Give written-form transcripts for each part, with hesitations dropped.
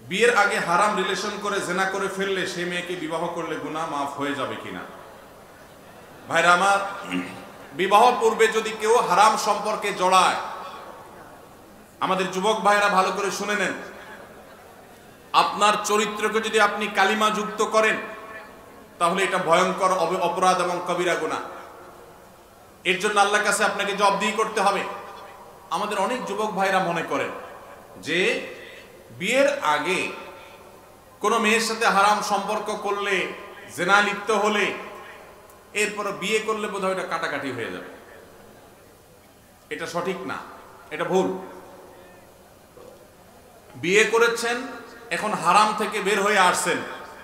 বিয়ের আগে হারাম রিলেশন করে জেনা করে ফেললে সেই মেয়েকে বিবাহ করলে গুনাহ মাফ হয়ে যাবে কিনা? ভাইরা আমার, বিবাহ পূর্বে যদি কেউ হারাম সম্পর্কে জড়ায়, আমাদের যুবক ভাইরা ভালো করে শুনে নেন, আপনার চরিত্রকে যদি আপনি কালিমা যুক্ত করেন তাহলে এটা ভয়ঙ্কর অপরাধ এবং কবিরা গুনাহ। এর জন্য আল্লাহর কাছে আপনাকে জবাবদিহি করতে হবে। আমাদের অনেক যুবক ভাইরা মনে করেন যে বিয়ের আগে কোনো মেয়ের সাথে হারাম সম্পর্ক করলে, জেনা লিপ্ত হলে, এরপর বিয়ে করলে বোধহয় এটা কাটাকাটি হয়ে যাবে। এটা সঠিক না, এটা ভুল। বিয়ে করেছেন, এখন হারাম থেকে বের হয়ে আসছেন,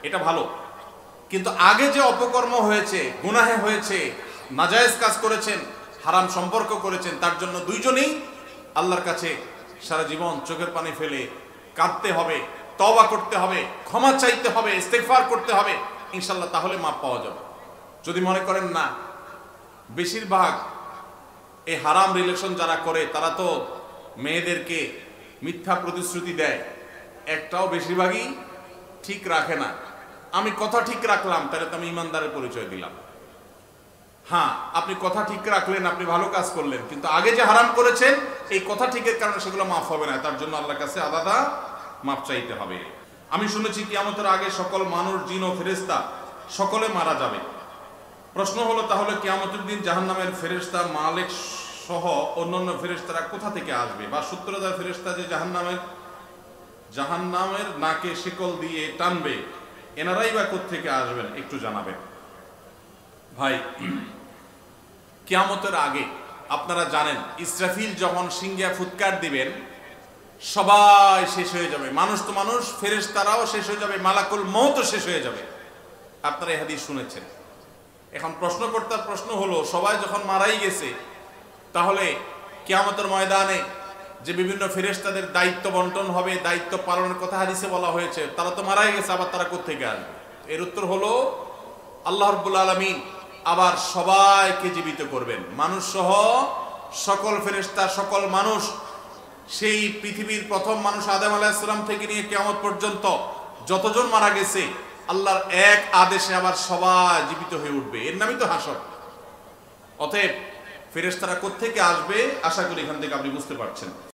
এটা ভালো। কিন্তু আগে যে অপকর্ম হয়েছে, গুনাহে হয়েছে, নাজায়েজ কাজ করেছেন, হারাম সম্পর্ক করেছেন, তার জন্য দুইজনেই আল্লাহর কাছে সারা জীবন চোখের পানি ফেলে কাঁদতে হবে, তওবা করতে হবে, ক্ষমা চাইতে হবে, ইস্তেগফার করতে হবে, ইনশাআল্লাহ তাহলে মাপ পাওয়া যাবে। যদি মনে করেন না, বেশিরভাগ এই হারাম রিলেশন যারা করে তারা তো মেয়েদেরকে মিথ্যা প্রতিশ্রুতি দেয়, একটাও বেশিরভাগই ঠিক রাখে না। আমি কথা ঠিক রাখলাম, তাহলে তো আমি ইমানদারের পরিচয় দিলাম। হ্যাঁ, আপনি কথা ঠিক রাখলেন, আপনি ভালো কাজ করলেন, কিন্তু আগে যে হারাম করেছেন এই কথা ঠিকের কারণে সেগুলো মাফ হবে না। তার জন্য আল্লাহর কাছে আলাদা মাপ চাইতে হবে। আমি শুনেছি কিয়ামতের আগে সকল মানুষ, জিন ও ফেরেশতা সকলে মারা যাবে। প্রশ্ন হলো, তাহলে কিয়ামতের দিন জাহান্নামের ফেরেশতা মালিক সহ অন্যান্য ফেরেশতারা কোথা থেকে আসবে? বা 70,000 ফেরেশতা যে জাহান্নামের নাকে শিকল দিয়ে টানবে, এনারাই বা কোত্থেকে আসবেন, একটু জানাবেন। ভাই, কিয়ামতের আগে আপনারা জানেন, ইসরাফিল যখন সিংহে ফুৎকার দিবেন সবাই শেষ হয়ে যাবে। মানুষ তো মানুষ, ফেরেশতারাও শেষ হয়ে যাবে, মালাকুল মউতও শেষ হয়ে যাবে। আপনারা এই হাদিস শুনেছেন। এখন প্রশ্নকর্তার প্রশ্ন হলো, সবাই যখন মারাই গেছে, তাহলে কিয়ামতের ময়দানে যে বিভিন্ন ফেরেশতাদের দায়িত্ব বন্টন হবে, দায়িত্ব পালনের কথা হাদিসে বলা হয়েছে, তারা তো মারাই গেছে, আবার তারা কোত্থেকে আসবে? এর উত্তর হলো, আল্লাহ রাব্বুল আলামিন আবার সবাইকে জীবিত করবেন, মানুষ সহ সকল ফেরেশতা, সকল মানুষ। সেই পৃথিবীর প্রথম মানুষ আদম আলাইহিস সালাম থেকে নিয়ে কিয়ামত পর্যন্ত যতজন মারা গেছে, আল্লাহর এক আদেশে আবার সবাই জীবিত হয়ে উঠবে। এর নামই তো হাসর। অতএব ফেরেশতারা কোত্থেকে আসবে, আশা করি এখান থেকে আপনি বুঝতে পারছেন।